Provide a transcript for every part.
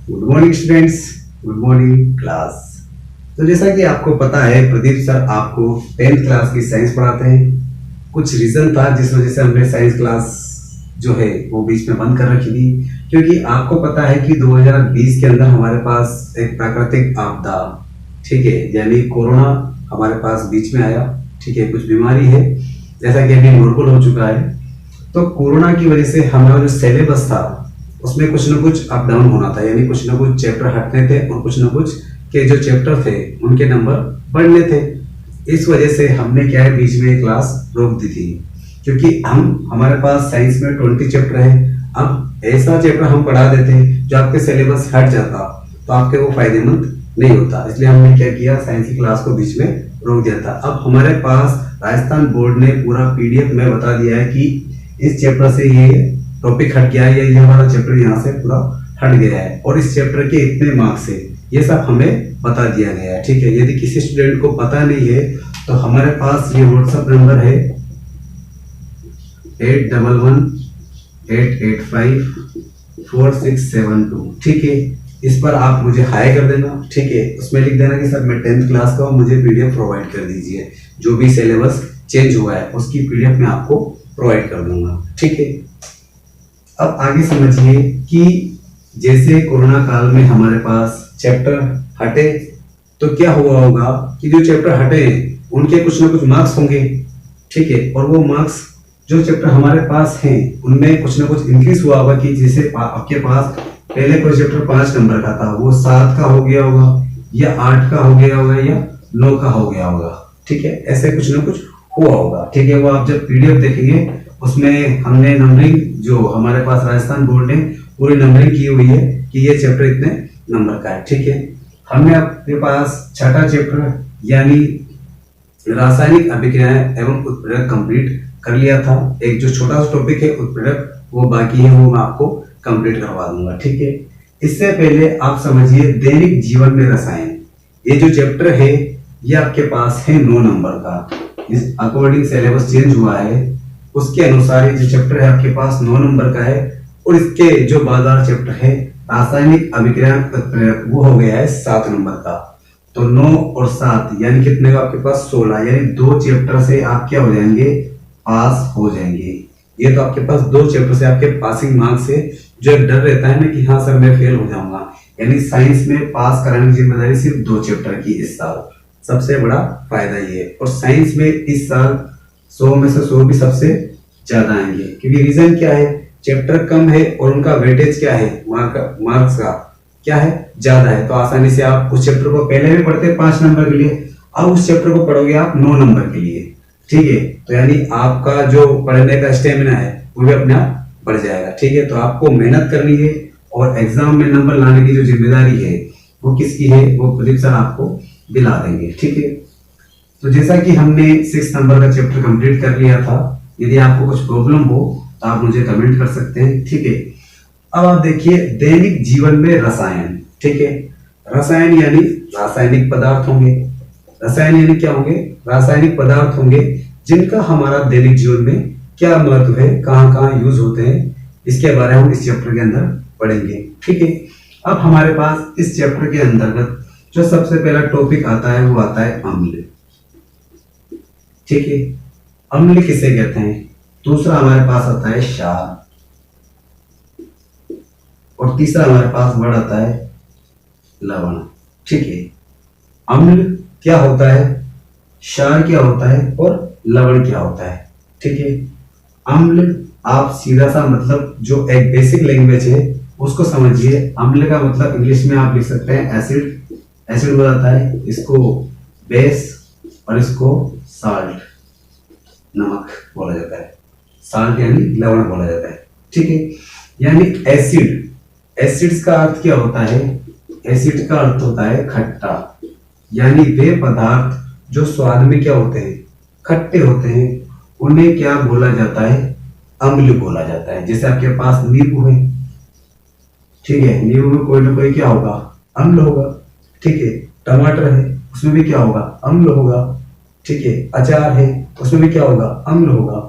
Good morning students, good morning class. तो जैसा कि आपको पता है, प्रदीप सर आपको 10th क्लास की साइंस पढ़ाते हैं। कुछ रीजन था जिस वजह से हमने साइंस क्लास जो है वो बीच में बंद कर रखी थी, क्योंकि आपको पता है कि 2020 के अंदर हमारे पास एक प्राकृतिक आपदा, ठीक है, यानी कोरोना हमारे पास बीच में आया। ठीक है, कुछ बीमारी है जैसा कि अभी नॉर्मल हो चुका है। तो कोरोना की वजह से हमारा जो सिलेबस था उसमें कुछ ना कुछ अप डाउन होना था, यानी कुछ ना कुछ चैप्टर हटने थे और कुछ ना कुछ के जो चैप्टर थे उनके नंबर बढ़ने थे। इस वजह से हमने क्या है, बीच में क्लास रोक दी थी, क्योंकि हमारे पास साइंस में 20 चैप्टर है। अब ऐसा चैप्टर हम पढ़ा देते जो आपके सिलेबस हट जाता तो आपके वो फायदेमंद नहीं होता, इसलिए हमने क्या किया, साइंस की क्लास को बीच में रोक दिया था। अब हमारे पास राजस्थान बोर्ड ने पूरा पीडीएफ में बता दिया है कि इस चैप्टर से ये टॉपिक हट गया है या ये हमारा चैप्टर यहाँ से पूरा हट गया है और इस चैप्टर के इतने मार्क्स है, ये सब हमें बता दिया गया है। ठीक है, यदि किसी स्टूडेंट को पता नहीं है तो हमारे पास ये व्हाट्सएप नंबर है 8118854672। ठीक है, इस पर आप मुझे हाई कर देना। ठीक है, उसमें लिख देना कि सर मैं 10th क्लास का हूँ, मुझे पीडीएफ प्रोवाइड कर दीजिए। जो भी सिलेबस चेंज हुआ है उसकी पीडीएफ मैं आपको प्रोवाइड कर दूंगा। ठीक है, अब आगे समझिए कि जैसे कोरोना काल में हमारे पास चैप्टर हटे तो क्या हुआ होगा कि जो चैप्टर हटे उनके कुछ ना कुछ मार्क्स होंगे। ठीक है, और वो मार्क्स जो चैप्टर हमारे पास हैं उनमें कुछ ना कुछ इंक्रीज हुआ होगा कि जैसे आपके पास पहले कोई चैप्टर 5 नंबर का था वो 7 का हो गया होगा या 8 का हो गया होगा या 9 का हो गया होगा। ठीक है, ऐसे कुछ ना कुछ हुआ होगा। ठीक है, वो आप जब पीडीएफ देखेंगे उसमें हमने नंबरिंग, जो हमारे पास राजस्थान बोर्ड ने पूरी नंबरिंग की हुई है कि ये चैप्टर इतने नंबर का है। ठीक है, हमने आपके पास छठा चैप्टर यानी रासायनिक अभिक्रियाएं एवं उत्प्रेरक कंप्लीट कर लिया था। एक जो छोटा सा टॉपिक है उत्प्रेरक वो बाकी है, वो मैं आपको कंप्लीट करवा दूंगा। ठीक है, इससे पहले आप समझिए दैनिक जीवन में रसायन, ये जो चैप्टर है ये आपके पास है 9 नंबर का। इस अकॉर्डिंग सिलेबस चेंज हुआ है, उसके अनुसार ये जो चैप्टर है आपके पास 9 नंबर का है और इसके जो बाजार चैप्टर है रासायनिक अभिक्रिया उत्प्रेरक वो हो गया है 7 नंबर का। तो 9 और 7 यानी कितने का आपके पास 16, यानी 2 चैप्टर से आप क्या हो जाएंगे, पास हो जाएंगे। ये तो आपके पास 2 चैप्टर से आपके पासिंग मार्क्स है। जो एक डर रहता है ना कि हाँ सर मैं फेल हो जाऊंगा, यानी साइंस में पास कराने की जिम्मेदारी सिर्फ 2 चैप्टर की इस साल, सबसे बड़ा फायदा ये है। और साइंस में इस साल 100 में से 100 भी सबसे ज्यादा आएंगे, क्योंकि रीजन क्या है, चैप्टर कम है और उनका वेटेज क्या है, मार्क्स का क्या है, ज्यादा है। तो आसानी से आप उस चैप्टर को पहले भी पढ़ते 5 नंबर के लिए, अब उस चैप्टर को पढ़ोगे आप 9 नंबर के लिए। ठीक है, तो यानी आपका जो पढ़ने का स्टेमिना है वो भी अपने आप बढ़ जाएगा। ठीक है, तो आपको मेहनत करनी है और एग्जाम में नंबर लाने की जो जिम्मेदारी है वो किसकी है, वो प्रदीप सर आपको दिला देंगे। ठीक है, तो जैसा कि हमने 6 नंबर का चैप्टर कंप्लीट कर लिया था, यदि आपको कुछ प्रॉब्लम हो तो आप मुझे कमेंट कर सकते हैं। ठीक है, अब आप देखिए दैनिक जीवन में रसायन। ठीक है, रसायन यानी रासायनिक पदार्थ होंगे। रसायन यानी क्या होंगे, रासायनिक पदार्थ होंगे जिनका हमारा दैनिक जीवन में क्या महत्व है, कहाँ कहाँ यूज होते हैं, इसके बारे में हम इस चैप्टर के अंदर पढ़ेंगे। ठीक है, अब हमारे पास इस चैप्टर के अंतर्गत जो सबसे पहला टॉपिक आता है वो आता है अम्ल। ठीक है, अम्ल किसे कहते हैं। दूसरा हमारे पास आता है क्षार और तीसरा हमारे पास वर्ड आता है लवण। ठीक है, अम्ल क्या होता है, क्षार क्या होता है और लवण क्या होता है। ठीक है, अम्ल आप सीधा सा मतलब जो एक बेसिक लैंग्वेज है उसको समझिए। अम्ल का मतलब इंग्लिश में आप लिख सकते हैं एसिड। एसिड बोला जाता है इसको बेस और इसको साल्ट, नमक बोला जाता है। साल्ट यानी लवण बोला जाता है। ठीक है, यानी एसिड, एसिड्स का अर्थ क्या होता है, एसिड का अर्थ होता है खट्टा, यानी वे पदार्थ जो स्वाद में क्या होते हैं, खट्टे होते हैं, उन्हें क्या बोला जाता है, अम्ल बोला जाता है। जैसे आपके पास नींबू है, ठीक है, नींबू में कोई ना कोई क्या होगा, अम्ल होगा। ठीक है, टमाटर है उसमें भी क्या होगा, अम्ल होगा। ठीक है, अचार है उसमें भी क्या होगा, अम्ल होगा।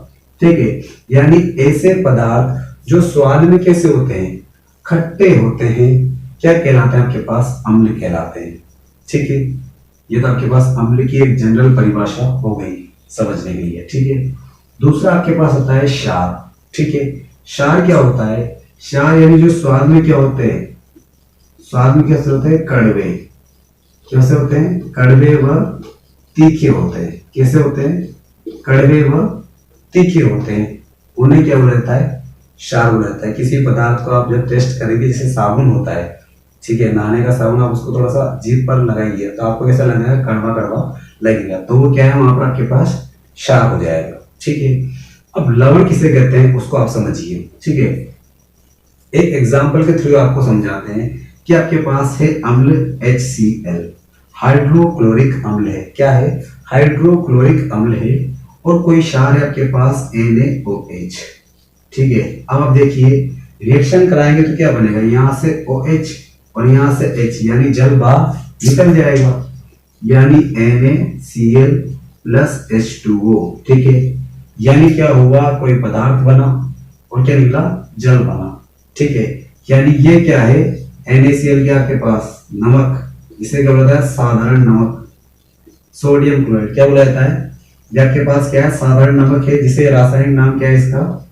ठीक है, यानी ऐसे पदार्थ जो स्वाद में कैसे होते हैं, खट्टे होते हैं, क्या कहलाते हैं आपके पास, अम्ल कहलाते हैं। ठीक है, ये तो आपके पास अम्ल की एक जनरल परिभाषा हो गई समझने के लिए। ठीक है, दूसरा आपके पास होता है क्षार। ठीक है, क्षार क्या होता है, क्षार यानी जो स्वाद में क्या होते हैं, स्वाद में कैसे होते हैं, कड़वे, कैसे होते हैं, कड़वे व तीखे होते हैं। कैसे होते हैं, कड़वे व तीखे होते हैं, उन्हें क्या बोला जाता है, क्षार बोला जाता है। किसी पदार्थ को आप जब टेस्ट करेंगे, जैसे साबुन होता है, ठीक है, नहाने का साबुन, आप उसको थोड़ा सा जीभ पर लगाइए तो आपको कैसा लगेगा, कड़वा कड़वा लगेगा, तो वो क्या है, वहां पर आपके पास क्षार हो जाएगा। ठीक है, अब लवण किसे कहते हैं उसको आप समझिए। ठीक है, एक एग्जाम्पल के थ्रू आपको समझाते हैं कि आपके पास है अम्ल HCl, हाइड्रोक्लोरिक अम्ल है। क्या है, हाइड्रोक्लोरिक अम्ल है, और कोई क्षार है आपके पास NaOH। ठीक है, अब आप देखिए रिएक्शन कराएंगे तो क्या बनेगा, यहां से OH और यहां से H, यानी जल बाहर निकल जाएगा, यानी NaCl प्लस H2O। ठीक है, यानी क्या हुआ, कोई पदार्थ बना और क्या निकला, जल बना। ठीक है, यानी ये क्या है, NaCl क्या आपके पास, नमक, इसे क्या बोला जाता है, साधारण नमक, सोडियम क्लोराइड क्या बोला जाता है, ये आपके पास क्या है, साधारण नमक है, जिसे रासायनिक नाम क्या है इसका,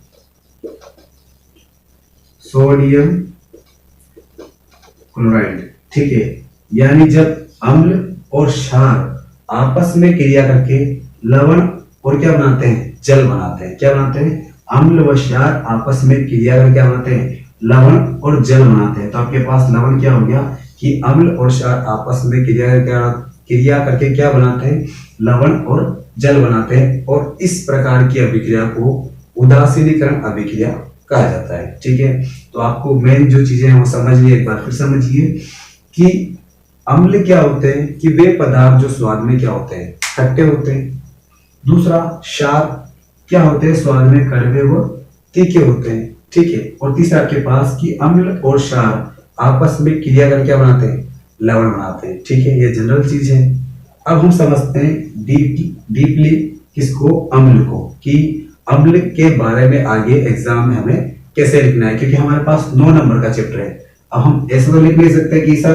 सोडियम क्लोराइड। ठीक है, यानी जब अम्ल और क्षार आपस में क्रिया करके लवण और क्या बनाते हैं, जल बनाते हैं। क्या बनाते हैं, अम्ल व क्षार आपस में क्रिया करके क्या बनाते हैं, लवण और जल बनाते हैं। तो आपके पास लवण क्या हो गया कि अम्ल और क्षार आपस में क्रिया करके क्या बनाते हैं, लवण और जल बनाते हैं, और इस प्रकार की अभिक्रिया को उदासीनीकरण अभिक्रिया कहा जाता है। ठीक है, तो आपको मेन जो चीजें हैं वो समझिए, एक बार फिर समझिए कि अम्ल क्या होते हैं, कि वे पदार्थ जो स्वाद में क्या होते हैं, खट्टे होते हैं। दूसरा, क्षार क्या होते हैं, स्वाद में कड़वे व तीखे होते हैं। ठीक है, और तीसरा आपके पास कि अम्ल और क्षार आपस में क्रिया करके क्या बनाते हैं, लवण बनाते हैं। ठीक है, ये जनरल चीज है। अब हम समझते हैं डीपली किसको, अम्ल को, कि अम्ल के बारे में आगे एग्जाम में हमें कैसे लिखना है, क्योंकि हमारे पास 9 नंबर का चैप्टर है। अब हम ऐसे तो लिख नहीं सकते कि सर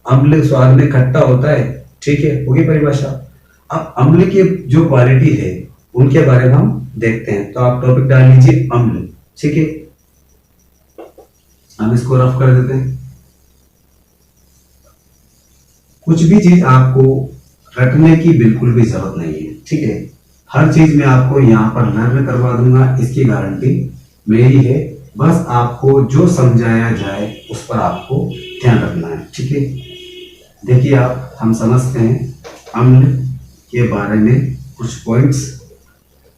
अम्ल स्वाद में खट्टा होता है। ठीक है, होगी परिभाषा। अब अम्ल की जो क्वालिटी है उनके बारे में हम देखते हैं, तो आप टॉपिक डाल लीजिए अम्ल। ठीक है, हम इसको रफ कर देते हैं। कुछ भी चीज आपको रटने की बिल्कुल भी जरूरत नहीं है। ठीक है, हर चीज मैं आपको यहाँ पर लर्न करवा दूंगा, इसकी गारंटी मेरी है। बस आपको जो समझाया जाए उस पर आपको ध्यान रखना है। ठीक है, देखिए आप, हम समझते हैं अम्ल के बारे में कुछ पॉइंट्स।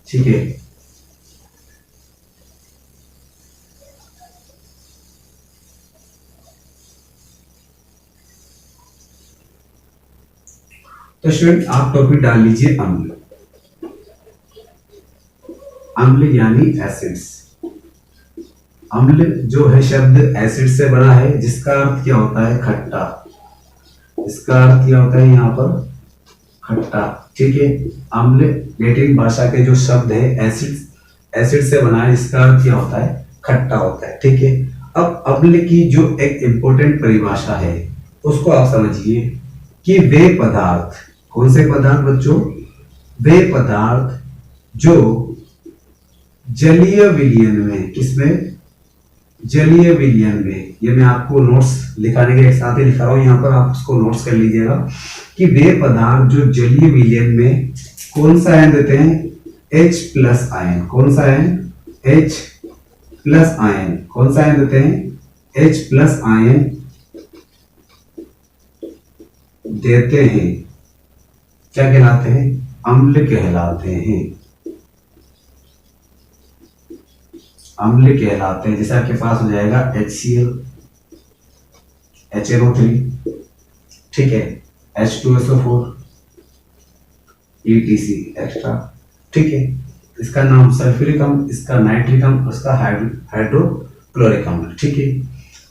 ठीक है, तो स्टूडेंट आप टॉपिक डाल लीजिए अम्ल। अम्ल यानी एसिड्स। अम्ल जो है शब्द एसिड से बना है, जिसका अर्थ क्या होता है, खट्टा। इसका अर्थ क्या होता है यहाँ पर, खट्टा। ठीक है, अम्ल लैटिन भाषा के जो शब्द है एसिड से बना है, जिसका अर्थ क्या होता है, खट्टा होता है। ठीक है, अब अम्ल की जो एक इंपॉर्टेंट परिभाषा है उसको आप समझिए कि वे पदार्थ, कौन से पदार्थ बच्चों, वे पदार्थ जो जलीय विलयन में, किसमें, जलीय विलयन में, ये मैं आपको नोट्स लिखाने के साथ ही लिखा रहा हूं, यहाँ पर आप उसको नोट्स कर लीजिएगा कि वे पदार्थ जो जलीय विलयन में कौन सा आयन देते हैं, H प्लस आयन। कौन सा आयन, H प्लस आयन। कौन सा आयन देते हैं, H प्लस आयन देते हैं, क्या कहलाते हैं, अम्ल कहलाते हैं। अम्ल कहलाते हैं। जैसे आपके पास हो जाएगा HCl, HNO3, ठीक है, H2SO4, ETC एक्स्ट्रा। ठीक है, इसका नाम सल्फ्यूरिक अम्ल, इसका नाइट्रिक अम्ल, उसका हाइड्रोक्लोरिक अम्ल। ठीक है,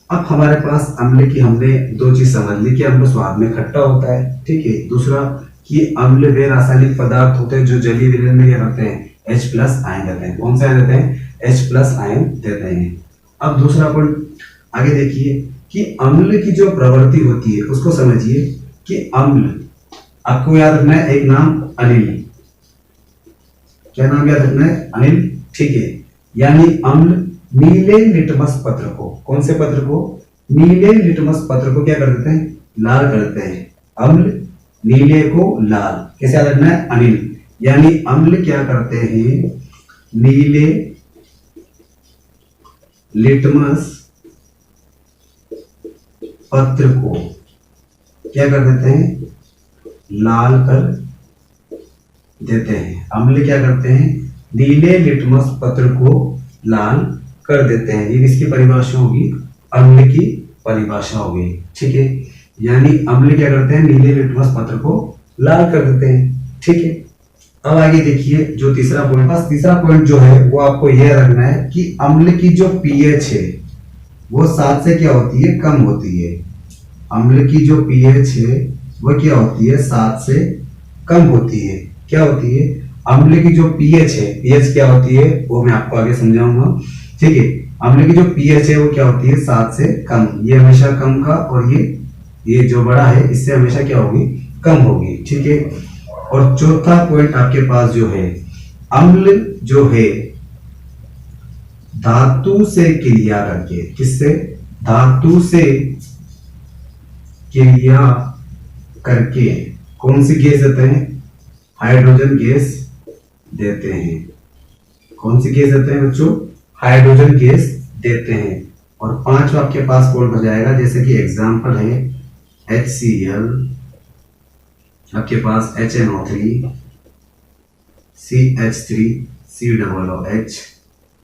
अब हमारे पास अम्ल की हमने दो चीज समझ ली कि अम्ल स्वाद में खट्टा होता है। ठीक है, दूसरा कि अम्ल वे रासायनिक पदार्थ होते हैं जो जलीय विलयन में क्या करते हैं, H प्लस आयन देते हैं। कौन सा आयन देते हैं, H प्लस आयन देते हैं। अब दूसरा पॉइंट आगे देखिए कि अम्ल की जो प्रवृत्ति होती है उसको समझिए कि अम्ल, आपको याद रखना है एक नाम अनिल, क्या नाम याद रखना है? अनिल, ठीक है। यानी अम्ल नीले लिटमस पत्र को, कौन से पत्र को? नीले लिटमस पत्र को क्या कर देते हैं? लाल कर देते हैं। अम्ल नीले को लाल, कैसे याद रखना है? अनिल, यानी अम्ल क्या करते हैं? नीले लिटमस पत्र को क्या कर देते हैं? लाल कर देते हैं। अम्ल क्या करते हैं? नीले लिटमस पत्र को लाल कर देते हैं। ये किसकी परिभाषा होगी? अम्ल की परिभाषा होगी, ठीक है। यानी अम्ल क्या करते हैं? नीले लिटमस पत्र को लाल कर देते हैं, ठीक है। अब आगे देखिए जो तीसरा पॉइंट, बस तीसरा पॉइंट जो है वो आपको यह रखना है कि अम्ल की जो पीएच है वो 7 से क्या होती है? कम होती है। अम्ल की जो पीएच है वो क्या होती है? 7 से कम होती है। क्या होती है? अम्ल की जो पीएच है, पीएच क्या होती है वो मैं आपको आगे समझाऊंगा, ठीक है। अम्ल की जो पीएच है वो क्या होती है? 7 से कम। ये हमेशा कम का, और ये जो बड़ा है इससे हमेशा क्या होगी? कम होगी, ठीक है। और चौथा पॉइंट आपके पास जो है, अम्ल जो है धातु से क्रिया करके, किससे? धातु से क्रिया करके कौन सी गैस देते हैं? हाइड्रोजन गैस देते हैं। कौन सी गैस देते हैं बच्चों? हाइड्रोजन गैस देते हैं। और 5 आपके पास पॉइंट हो जाएगा, जैसे कि एग्जांपल है HCl, आपके पास HNO3, CH3, COOH,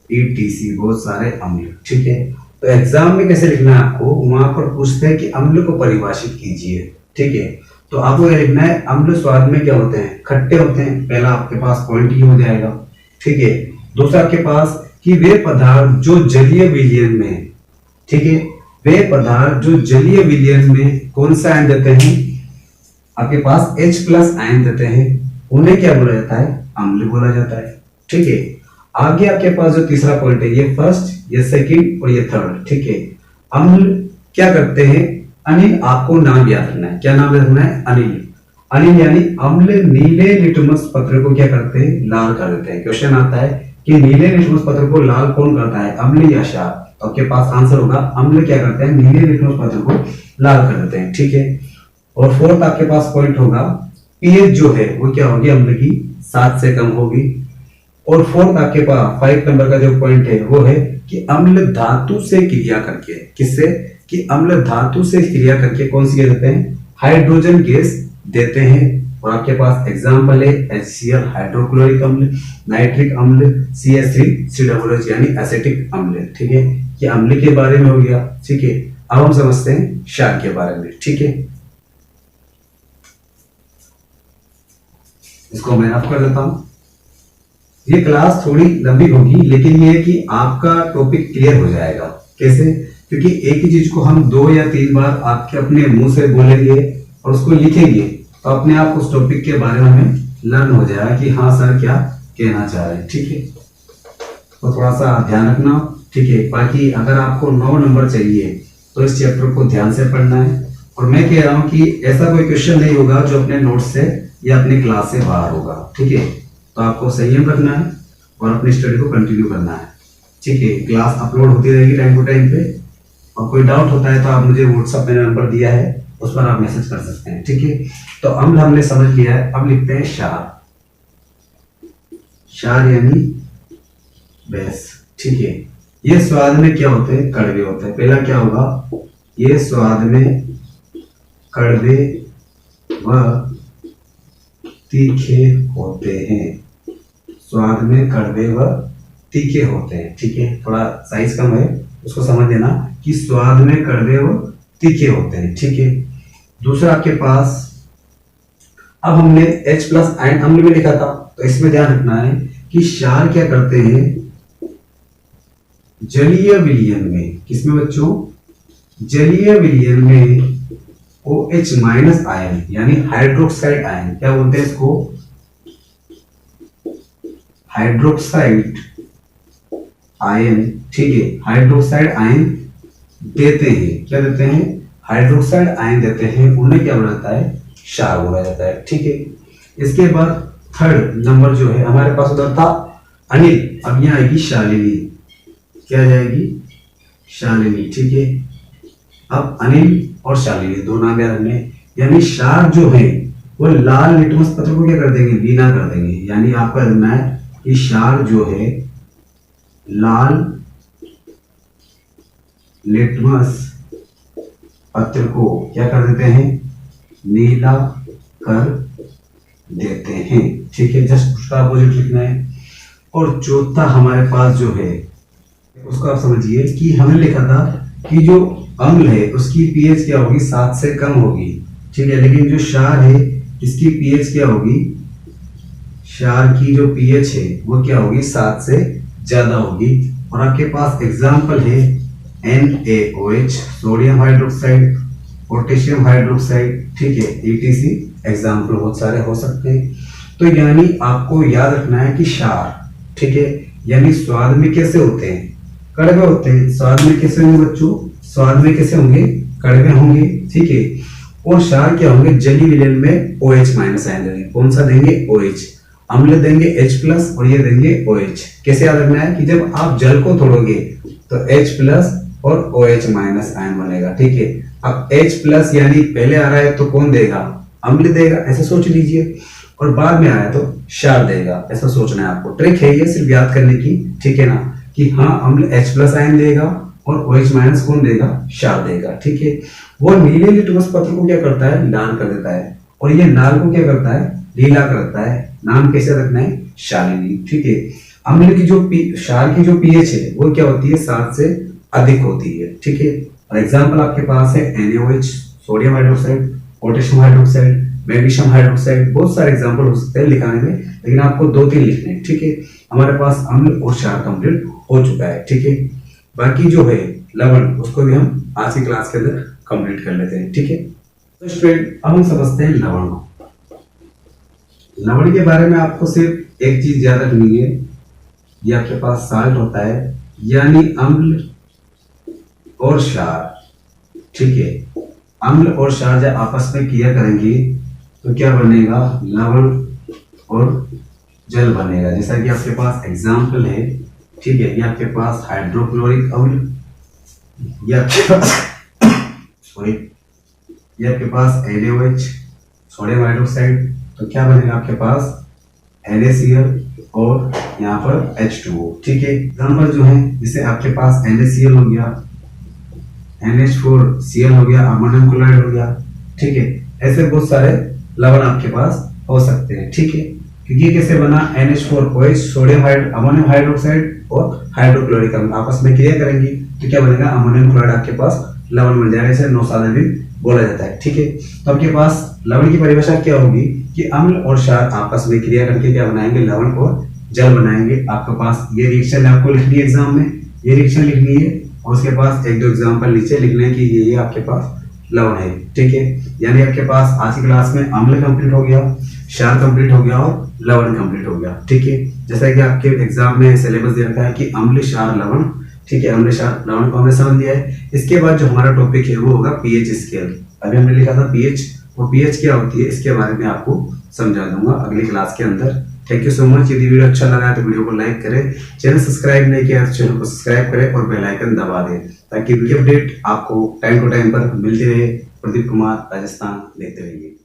ETC, बहुत सारे अम्ल, ठीक है। तो एग्जाम में कैसे लिखना है आपको? वहां पर पूछते हैं कि अम्ल को परिभाषित कीजिए, ठीक है। तो आपको क्या लिखना है? अम्ल स्वाद में क्या होते हैं? खट्टे होते हैं। पहला आपके पास पॉइंट ही हो जाएगा, ठीक है। दूसरा आपके पास कि वे पदार्थ जो जलीय विलयन में, ठीक है, वे पदार्थ जो जलीय विलयन में कौन सा आयन देते हैं? आपके पास H+ आयन देते हैं, उन्हें क्या बोला जाता है? अम्ल बोला जाता है, ठीक है। आगे आपके पास जो तीसरा पॉइंट है, ये फर्स्ट, ये सेकंड और ये थर्ड, ठीक है। अम्ल क्या करते हैं? अनिल, आपको नाम याद रखना है। क्या नाम याद रखना है? अनिल। अनिल यानी अम्ल नीले लिटमस पत्र को क्या करते हैं? लाल कर देते हैं। क्वेश्चन आता है कि नीले लिटमस पत्र को लाल कौन करता है? अम्ल या क्षार? तो आपके पास आंसर होगा अम्ल क्या करते हैं? नीले लिटमस पत्र को लाल कर देते हैं, ठीक है। और फोर्थ आपके पास पॉइंट होगा, पीएच जो है वो क्या होगी? अम्ल की 7 से कम होगी। और फोर्थ आपके पास 5 नंबर का जो पॉइंट है वो है कि अम्ल धातु से क्रिया करके, किससे? कि अम्ल धातु से क्रिया करके कौन सी गैस देते हैं? हाइड्रोजन गैस देते हैं। और आपके पास एग्जांपल है HCl, हाइड्रोक्लोरिक अम्ल, नाइट्रिक अम्ल, CH3, COOH यानी एसिटिक अम्ल, ठीक है। ये अम्ल के बारे में हो गया, ठीक है। अब हम समझते हैं क्षार के बारे में, ठीक है। इसको मैं ऑफ कर देता हूं। ये क्लास थोड़ी लंबी होगी, लेकिन ये है कि आपका टॉपिक क्लियर हो जाएगा। कैसे? क्योंकि एक ही चीज को हम 2 या 3 बार आपके अपने मुंह से बोलेंगे और उसको लिखेंगे, तो अपने आप उस टॉपिक के बारे में हमें लर्न हो जाएगा कि हाँ सर क्या कहना चाह रहे हैं, ठीक है। तो थोड़ा सा ध्यान रखना, ठीक है। बाकी अगर आपको 9 नंबर चाहिए तो इस चैप्टर को ध्यान से पढ़ना है। और मैं कह रहा हूं कि ऐसा कोई क्वेश्चन नहीं होगा जो अपने नोट्स से या अपनी क्लास से बाहर होगा, ठीक है। तो आपको संयम रखना है और अपनी स्टडी को कंटिन्यू करना है, ठीक है। क्लास अपलोड होती रहेगी टाइम टू टाइम पे, और कोई डाउट होता है तो आप मुझे व्हाट्सएप में नंबर दिया है, उस पर आप मैसेज कर सकते हैं, ठीक है। तो अम्ल हमने समझ लिया है। अब लिखते हैं क्षार। क्षार यानी बेस, ठीक है। ये स्वाद में क्या होते हैं? कड़वे होते हैं। पहला क्या होगा? ये स्वाद में कड़वे व तीखे होते हैं। स्वाद में कड़वे व तीखे होते हैं, ठीक है। थोड़ा साइज कम है, उसको समझ लेना कि स्वाद में कड़वे व तीखे होते हैं, ठीक है। दूसरा आपके पास, अब हमने H+ आयन अम्ल में लिखा था, तो इसमें ध्यान रखना है कि क्षार क्या करते हैं? जलीय विलयन में, किसमें बच्चों? जलीय विलयन में OH- आयन यानी हाइड्रोक्साइड आयन, क्या बोलते हैं इसको? हाइड्रोक्साइड आयन, ठीक है। हाइड्रोक्साइड आयन देते हैं, क्या देते हैं, हाइड्रोक्साइड आयन देते हैं, उन्हें क्या बोला जाता है, क्षार बोला जाता है। ठीक है, इसके बाद थर्ड नंबर जो है हमारे पास उधर था अनिल, अब यहाँ आएगी शालिनी, क्या आ जाएगी, शालिनी। ठीक है, अब अनिल और शालिनी दो नाम याद रखने, यानी क्षार जो है वो लाल लिटमस पत्र को क्या कर देंगे, लीला कर देंगे। यानी आपका करना है कि क्षार जो है लाल लिटमस पत्र को क्या कर देते हैं, नीला कर देते हैं। ठीक है, जस्ट उसका अपोजिट लिखना है। और चौथा हमारे पास जो है उसको आप समझिए कि हमने लिखा था कि जो अम्ल है उसकी पीएच क्या होगी, 7 से कम होगी। ठीक है, लेकिन जो क्षार है इसकी पीएच क्या होगी, क्षार की जो पीएच है वो क्या होगी, 7 से ज्यादा होगी। और आपके पास एग्जाम्पल है NaOH, sodium hydroxide, potassium hydroxide. ठीक है, ETC एग्जाम्पल बहुत सारे हो सकते हैं। तो यानी आपको याद रखना है कि क्षार, ठीक है, यानी स्वाद में कैसे होते हैं, कड़वे होते हैं। स्वाद में कैसे होंगे बच्चों, स्वाद में कैसे होंगे, कड़वे होंगे। ठीक है, और क्षार क्या होंगे, जली विलयन में OH माइनस आयन देंगे। कौन सा देंगे, OH। अम्ल देंगे H प्लस और ये देंगे OH। कैसे याद रखना है कि जब आप जल को तोड़ोगे तो H प्लस और OH माइनस आयन बनेगा। ठीक है, अब H प्लस यानी पहले आ रहा है तो कौन देगा, अम्ल देगा, ऐसा सोच लीजिए। और बाद में आया तो क्षार देगा, ऐसा सोचना है आपको। ट्रिक है ये सिर्फ याद करने की, ठीक है ना, कि हाँ अम्ल H प्लस आयन देगा और OH माइनस कौन देगा, क्षार देगा। ठीक है, वो नीले लिटमस पत्र को क्या करता है, लाल कर देता है, और ये लाल को क्या करता है, नीला करता है। नाम कैसे रखना है, शालिनी। ठीक है, अम्ल की जो क्षार की जो पीएच है वो क्या होती है, 7 से अधिक होती है। ठीक है, और एग्जाम्पल आपके पास है NaOH, sodium hydroxide, potassium hydroxide, magnesium hydroxide. बहुत सारे एग्जाम्पल हो सकते हैं लिखाने में, लेकिन आपको 2-3 लिखने हैं। ठीक है, हमारे पास अम्ल और क्षार कंप्लीट हो चुका है। ठीक है, बाकी जो है लवण उसको भी हम आज की क्लास के अंदर कंप्लीट कर लेते हैं। ठीक है, तो स्टूडेंट अब हम समझते हैं लवण। लवण के बारे में आपको सिर्फ एक चीज याद रखनी है, ये आपके पास साल्ट होता है, यानी अम्ल और क्षार। ठीक है, अम्ल और क्षार जब आपस में क्रिया करेंगे तो क्या बनेगा, लवण और जल बनेगा। जैसा कि आपके पास एग्जाम्पल है, ठीक है, ये आपके पास हाइड्रोक्लोरिक अम्ल, ये आपके पास सॉरी, ये आपके पास NaOH, सोडियम हाइड्रोक्साइड, तो क्या बनेगा आपके पास NaCl और यहाँ पर H2O। ठीक है, एग्जाम्पल जो है जैसे आपके पास NaCl हो गया, NH4Cl हो गया, अमोनियम क्लोराइड हो गया। ठीक है, ऐसे बहुत सारे लवण आपके पास हो सकते हैं। ठीक है, क्योंकि कैसे बना, NH4OH, सोडियम अमोनियम हाइड्रोक्साइड और हाइड्रोक्लोरिक अम्ल आपस में क्रिया करेंगे तो क्या बनेगा, अमोनियम क्लोराइड आपके पास लवण बन जाएगा। इसे नौसादनिक बोला जाता है। ठीक है, तो आपके पास लवण की परिभाषा क्या होगी कि अम्ल और क्षार आपस में क्रिया करके क्या बनाएंगे, लवण और जल बनाएंगे। आपके पास ये रिएक्शन आपको लिखनी है, एग्जाम में ये रिएक्शन लिखनी है, और उसके पास 1-2 एग्जाम्पल नीचे लिखने की ये आपके पास लवण है। ठीक है, यानी आपके पास आज की क्लास में अम्ल कंप्लीट हो गया, क्षार कंप्लीट हो गया और लवण कंप्लीट हो गया। ठीक है, जैसा कि आपके एग्जाम में सिलेबस दिया है कि अम्ल क्षार लवण। ठीक है, अम्ल क्षार लवण को हमने समझ लिया है। इसके बाद जो हमारा टॉपिक है वो होगा पीएच स्केल। अभी हमने लिखा था पीएच, वो पीएच क्या होती है इसके बारे में आपको समझा दूंगा अगली क्लास के अंदर। Thank you so much. यदि वीडियो अच्छा लगा है तो वीडियो को लाइक करें, चैनल सब्सक्राइब नहीं किया तो चैनल को सब्सक्राइब करें और बेल आइकन दबा दें, ताकि वीडियो अपडेट आपको टाइम टू टाइम पर मिलती रहे। प्रदीप कुमार, राजस्थान, देखते रहिए।